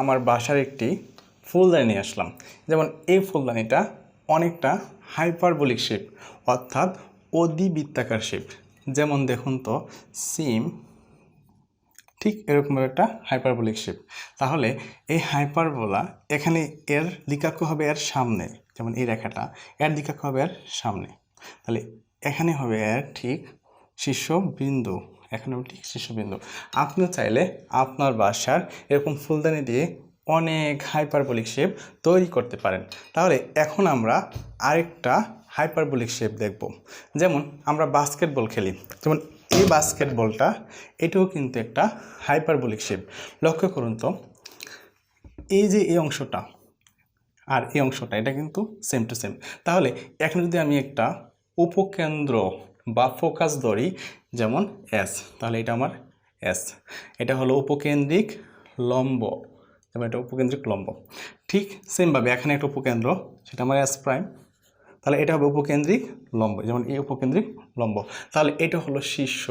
আমার বাসার একটি ফুলদানি নিয়ে আসলাম। যেমন এই ফুলদানিটা অনেকটা হাইপারবোলিক শেপ, অর্থাৎ অধিবৃত্তাকার শেপ। যেমন দেখুন তো, সিম ঠিক এরকম একটা হাইপারবোলিক শেপ। তাহলে এই হাইপারবোলা এখানে এর দিকাক্ষ হবে এর সামনে, যেমন এই রেখাটা এর দিকাক্ষ হবে এর সামনে। তাহলে এখানে হবে এর ঠিক শীর্ষবিন্দু, এখানে হবে ঠিক শীর্ষবিন্দু। আপনিও চাইলে আপনার বাসার এরকম ফুলদানি দিয়ে অনেক হাইপারবোলিক শেপ তৈরি করতে পারেন। তাহলে এখন আমরা আরেকটা হাইপারবোলিক শেপ দেখব। যেমন আমরা বাস্কেটবল খেলি, যেমন এই বাস্কেটবলটা, এটাও কিন্তু একটা হাইপারবোলিক শেপ। লক্ষ্য করুন তো, এই যে এই অংশটা আর এই অংশটা, এটা কিন্তু সেম টু সেম। তাহলে এখন যদি আমি একটা উপকেন্দ্র বা ফোকাস ধরি, যেমন এস, তাহলে এটা আমার এস, এটা হলো উপকেন্দ্রিক লম্ব, যেমন এটা উপকেন্দ্রিক লম্ব। ঠিক সেমভাবে এখানে একটা উপকেন্দ্র, সেটা আমার এস প্রাইম, তাহলে এটা হবে উপকেন্দ্রিক লম্ব, যেমন এই উপকেন্দ্রিক লম্ব। তাহলে এটা হলো শীর্ষ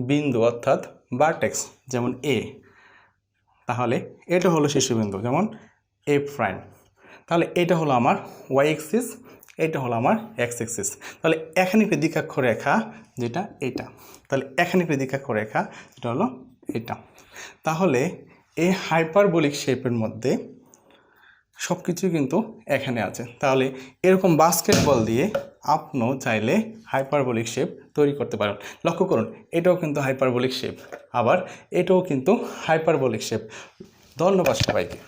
বিন্দু অর্থাৎ ভার্টেক্স, যেমন এ, তাহলে এটা হলো শীর্ষবিন্দু, যেমন এ প্রাইম। তাহলে এটা হলো আমার ওয়াই এক্সিস, এটা হলো আমার এক্স এক্সিস। তাহলে এখানে একটি দ্বিকাক্ষ রেখা, যেটা এটা, তাহলে এখানে একটি দ্বিকাক্ষ রেখা, যেটা হলো এটা। তাহলে এই হাইপারবোলিক শেপের মধ্যে সব কিছুই কিন্তু এখানে আছে। তাহলে এরকম বাস্কেটবল দিয়ে আপনিও চাইলে হাইপারবোলিক শেপ তৈরি করতে পারেন। লক্ষ্য করুন, এটাও কিন্তু হাইপারবোলিক শেপ, আবার এটাও কিন্তু হাইপারবোলিক শেপ। ধন্যবাদ সবাইকে।